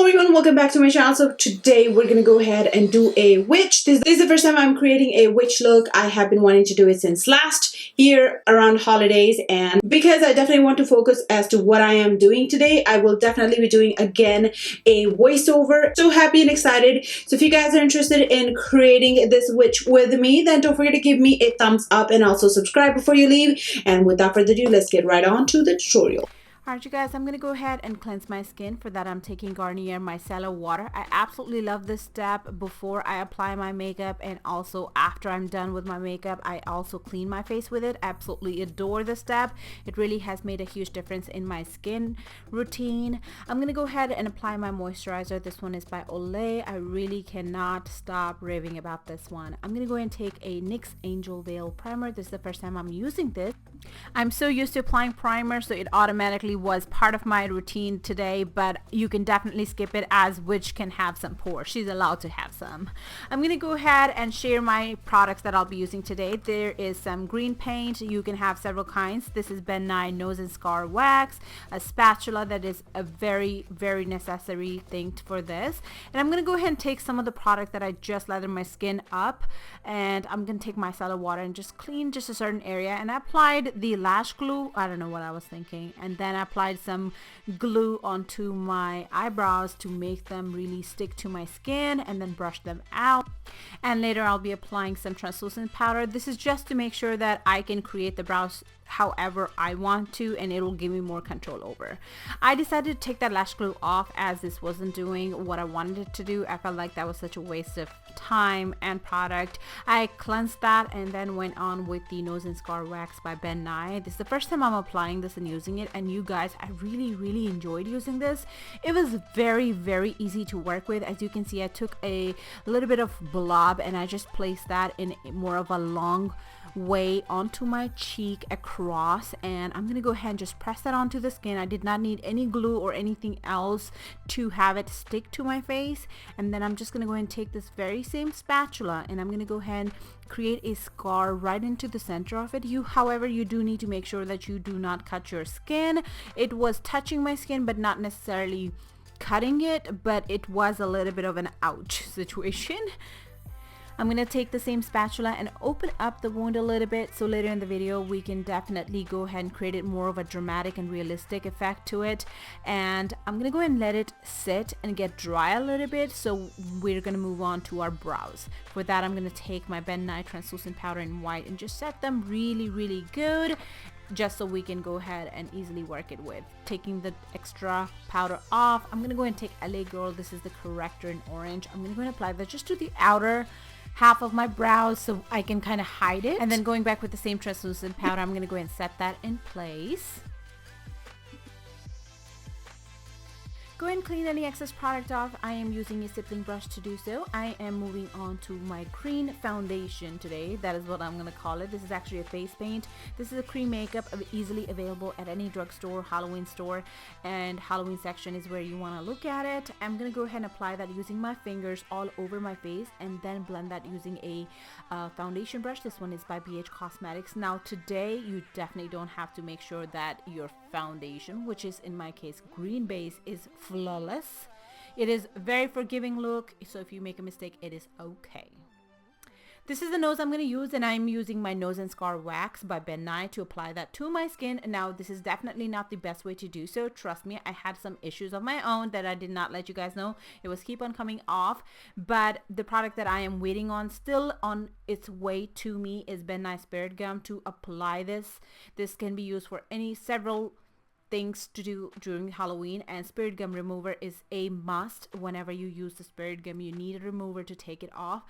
Everyone, welcome back to my channel. So today we're gonna go ahead and do a witch. This is the first time I'm creating a witch look. I have been wanting to do it since last year around holidays, and because I definitely want to focus as to what I am doing today, I will definitely be doing again a voiceover. So happy and excited. So if you guys are interested in creating this witch with me, then don't forget to give me a thumbs up and also subscribe before you leave. And without further ado, let's get right on to the tutorial. Alright you guys, I'm going to go ahead and cleanse my skin. For that I'm taking Garnier Micellar water. I absolutely love this step before I apply my makeup, and also after I'm done with my makeup I also clean my face with it. I absolutely adore this step. It really has made a huge difference in my skin routine. I'm going to go ahead and apply my moisturizer. This one is by Olay. I really cannot stop raving about this one. I'm going to go ahead and take a NYX Angel Veil primer. This is the first time I'm using this. I'm so used to applying primer, so it automatically was part of my routine today, but you can definitely skip it as witch can have some pores. She's allowed to have some. I'm gonna go ahead and share my products that I'll be using today. There is some green paint. You can have several kinds. This is Ben Nye Nose and Scar Wax, a spatula that is a very necessary thing for this. And I'm gonna go ahead and take some of the product that I just lathered my skin up, and I'm gonna take micellar water and just clean just a certain area. And I applied the lash glue. I don't know what I was thinking, and then I applied some glue onto my eyebrows to make them really stick to my skin, and then brush them out. And later I'll be applying some translucent powder. This is just to make sure that I can create the brows however I want to, and it'll give me more control over. I decided to take that lash glue off as this wasn't doing what I wanted it to do. I felt like that was such a waste of time and product. I cleansed that and then went on with the Nose and Scar Wax by Ben Nye. This is the first time I'm applying this and using it, and you guys, I really enjoyed using this. It was very easy to work with. As you can see, I took a little bit of blob and I just placed that in more of a long way onto my cheek across, and I'm gonna go ahead and just press that onto the skin. I did not need any glue or anything else to have it stick to my face. And then I'm just gonna go ahead and take this very same spatula, and I'm gonna go ahead and create a scar right into the center of it. However, you do need to make sure that you do not cut your skin. It was touching my skin but not necessarily cutting it, but it was a little bit of an ouch situation. I'm going to take the same spatula and open up the wound a little bit, so later in the video we can definitely go ahead and create it more of a dramatic and realistic effect to it. And I'm going to go ahead and let it sit and get dry a little bit, so we're going to move on to our brows. For that I'm going to take my Ben Nye translucent powder in white and just set them really good, just so we can go ahead and easily work it with. Taking the extra powder off, I'm going to go ahead and take LA Girl. This is the corrector in orange. I'm going to go ahead and apply that just to the outer half of my brows so I can kind of hide it. And then going back with the same translucent powder, I'm going to go ahead and set that in place. Go ahead and clean any excess product off. I am using a stippling brush to do so. I am moving on to my green foundation today. That is what I'm going to call it. This is actually a face paint. This is a cream makeup easily available at any drugstore, Halloween store, and Halloween section is where you want to look at it. I'm going to go ahead and apply that using my fingers all over my face, and then blend that using a foundation brush. This one is by BH Cosmetics. Now today you definitely don't have to make sure that your foundation, which is in my case green base, is flawless. It is a very forgiving look, so if you make a mistake, it is okay. This is the nose I'm going to use, and I'm using my Nose and Scar Wax by Ben Nye to apply that to my skin. Now this is definitely not the best way to do so. Trust me, I had some issues of my own that I did not let you guys know. It was keep on coming off, but the product that I am waiting on, still on its way to me, is Ben Nye Spirit Gum to apply this. This can be used for several things to do during Halloween, and Spirit Gum remover is a must. Whenever you use the Spirit Gum, you need a remover to take it off.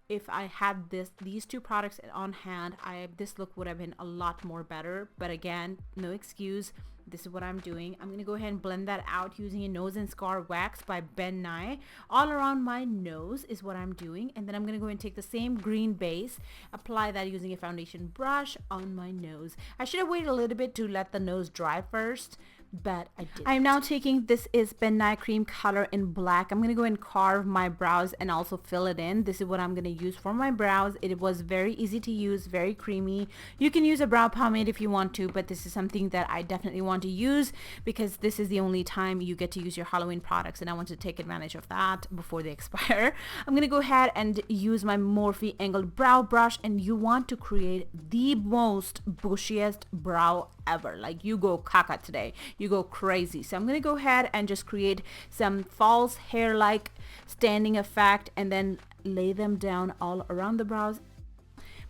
If I had these two products on hand, this look would have been a lot more better. But again, no excuse. This is what I'm doing. I'm going to go ahead and blend that out using a Nose and Scar Wax by Ben Nye. All around my nose is what I'm doing. And then I'm going to go and take the same green base, apply that using a foundation brush on my nose. I should have waited a little bit to let the nose dry first, but I did. I'm now taking, this is Ben Nye cream color in black. I'm gonna go and carve my brows and also fill it in. This is what I'm gonna use for my brows. It was very easy to use, very creamy. You can use a brow pomade if you want to, but this is something that I definitely want to use because this is the only time you get to use your Halloween products, and I want to take advantage of that before they expire. I'm gonna go ahead and use my Morphe angled brow brush, and you want to create the most bushiest brow ever. Like, you go caca today, you go crazy. So I'm gonna go ahead and just create some false hair like standing effect and then lay them down all around the brows,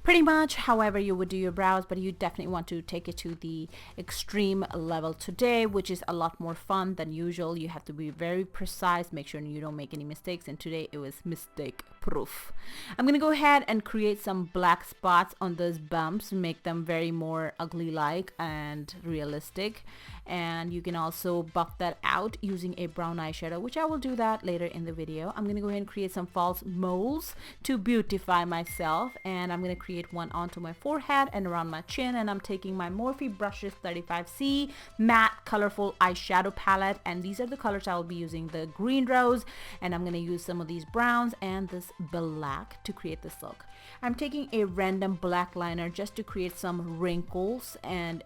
pretty much however you would do your brows, but you definitely want to take it to the extreme level today, which is a lot more fun than usual. You have to be very precise, make sure you don't make any mistakes, and today it was mistake proof. I'm gonna go ahead and create some black spots on those bumps, make them very more ugly like and realistic, and you can also buff that out using a brown eyeshadow, which I will do that later in the video. I'm gonna go ahead and create some false moles to beautify myself, and I'm gonna create one onto my forehead and around my chin, and I'm taking my Morphe Brushes 35C matte colorful eyeshadow palette, and these are the colors I will be using: the green rose, and I'm gonna use some of these browns and this black to create this look. I'm taking a random black liner just to create some wrinkles, and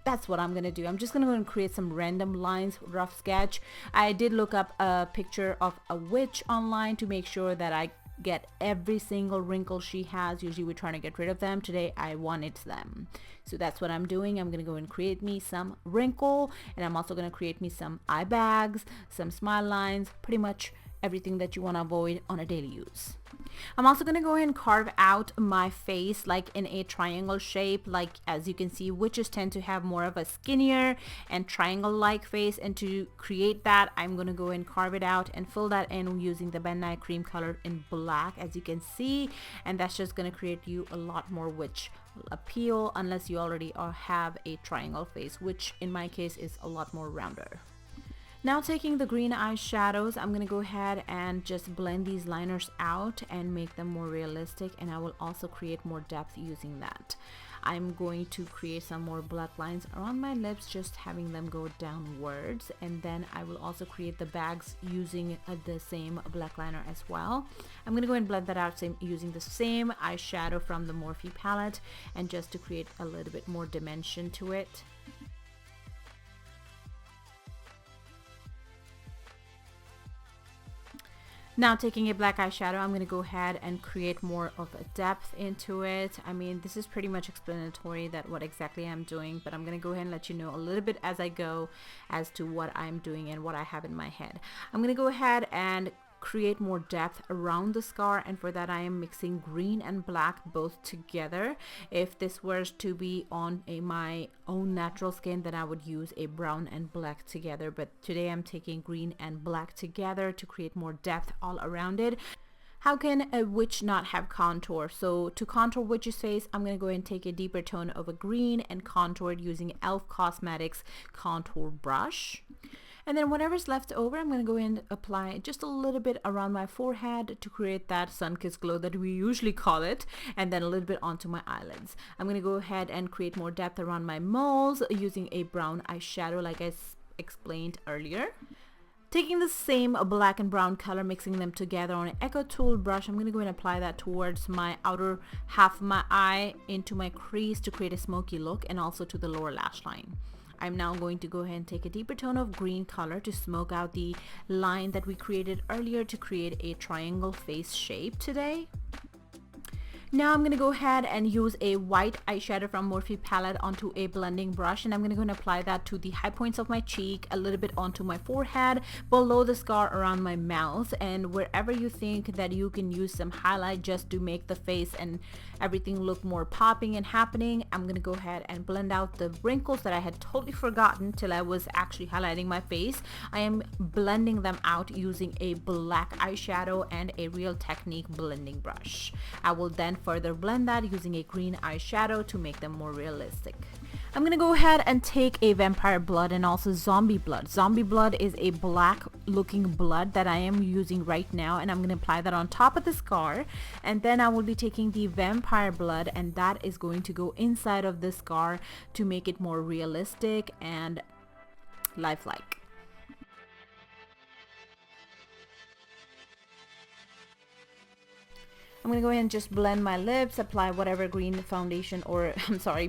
that's what I'm gonna do. I'm just gonna go and create some random lines, rough sketch. I did look up a picture of a witch online to make sure that I get every single wrinkle she has. Usually we're trying to get rid of them. Today I wanted them, so that's what I'm doing. I'm gonna go and create me some wrinkle, and I'm also gonna create me some eye bags, some smile lines, pretty much everything that you want to avoid on a daily use. I'm also going to go ahead and carve out my face like in a triangle shape. Like, as you can see, witches tend to have more of a skinnier and triangle like face, and to create that I'm going to go and carve it out and fill that in using the Ben Nye cream color in black, as you can see, and that's just going to create you a lot more witch appeal, unless you already have a triangle face, which in my case is a lot more rounder. Now, taking the green eyeshadows, I'm going to go ahead and just blend these liners out and make them more realistic, and I will also create more depth using that. I'm going to create some more black lines around my lips, just having them go downwards, and then I will also create the bags using the same black liner as well. I'm going to go and blend that out using the same eyeshadow from the Morphe palette, and just to create a little bit more dimension to it. Now, taking a black eyeshadow, I'm going to go ahead and create more of a depth into it. I mean, this is pretty much explanatory that what exactly I'm doing, but I'm going to go ahead and let you know a little bit as I go as to what I'm doing and what I have in my head. I'm going to go ahead and create more depth around the scar, and for that I am mixing green and black both together. If this was to be on my own natural skin, then I would use a brown and black together, but today I'm taking green and black together to create more depth all around it. How can a witch not have contour? So to contour witch's face, I'm going to go ahead and take a deeper tone of a green and contour it using e.l.f. Cosmetics contour brush. And then whatever's left over, I'm going to go in and apply just a little bit around my forehead to create that sun-kissed glow that we usually call it, and then a little bit onto my eyelids. I'm going to go ahead and create more depth around my moles using a brown eyeshadow like I explained earlier. Taking the same black and brown color, mixing them together on an Echo Tool brush, I'm going to go and apply that towards my outer half of my eye, into my crease to create a smoky look, and also to the lower lash line. I'm now going to go ahead and take a deeper tone of green color to smoke out the line that we created earlier to create a triangle face shape today. Now I'm going to go ahead and use a white eyeshadow from Morphe palette onto a blending brush, and I'm going to go and apply that to the high points of my cheek, a little bit onto my forehead, below the scar around my mouth, and wherever you think that you can use some highlight just to make the face and everything look more popping and happening. I'm going to go ahead and blend out the wrinkles that I had totally forgotten till I was actually highlighting my face. I am blending them out using a black eyeshadow and a Real Technique blending brush. I will then further blend that using a green eyeshadow to make them more realistic. I'm gonna go ahead and take a vampire blood and also zombie blood. Zombie blood is a black looking blood that I am using right now, and I'm gonna apply that on top of the scar, and then I will be taking the vampire blood, and that is going to go inside of the scar to make it more realistic and lifelike. I'm going to go ahead and just blend my lips, apply whatever green foundation or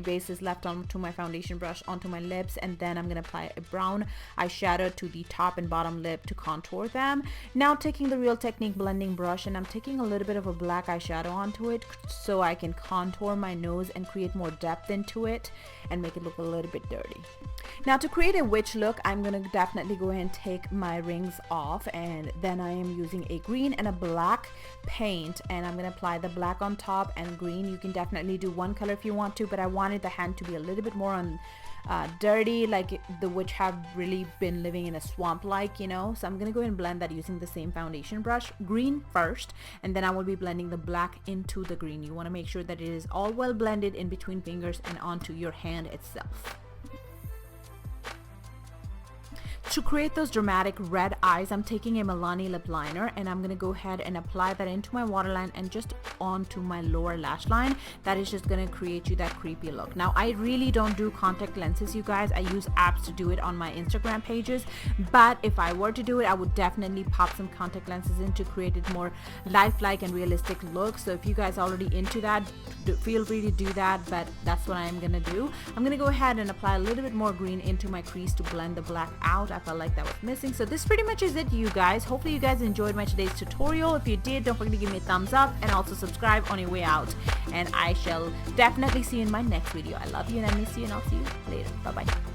base is left onto my foundation brush onto my lips, and then I'm going to apply a brown eyeshadow to the top and bottom lip to contour them. Now taking the Real Technique blending brush, and I'm taking a little bit of a black eyeshadow onto it so I can contour my nose and create more depth into it and make it look a little bit dirty. Now to create a witch look, I'm going to definitely go ahead and take my rings off, and then I am using a green and a black paint, and I'm going to apply the black on top and green. You can definitely do one color if you want to, but I wanted the hand to be a little bit more on dirty, like the witch have really been living in a swamp, like, you know. So I'm gonna go ahead and blend that using the same foundation brush, green first, and then I will be blending the black into the green. You want to make sure that it is all well blended in between fingers and onto your hand itself. To create those dramatic red eyes, I'm taking a Milani lip liner, and I'm going to go ahead and apply that into my waterline and just onto my lower lash line. That is just going to create you that creepy look. Now, I really don't do contact lenses, you guys. I use apps to do it on my Instagram pages, but if I were to do it, I would definitely pop some contact lenses in to create it more lifelike and realistic look. So if you guys are already into that, feel free to do that, but that's what I'm going to do. I'm going to go ahead and apply a little bit more green into my crease to blend the black out. I felt like that was missing. So this pretty much is it, you guys. Hopefully you guys enjoyed my today's tutorial. If you did, don't forget to give me a thumbs up and also subscribe on your way out, and I shall definitely see you in my next video. I love you and I miss you, and I'll see you later. Bye bye.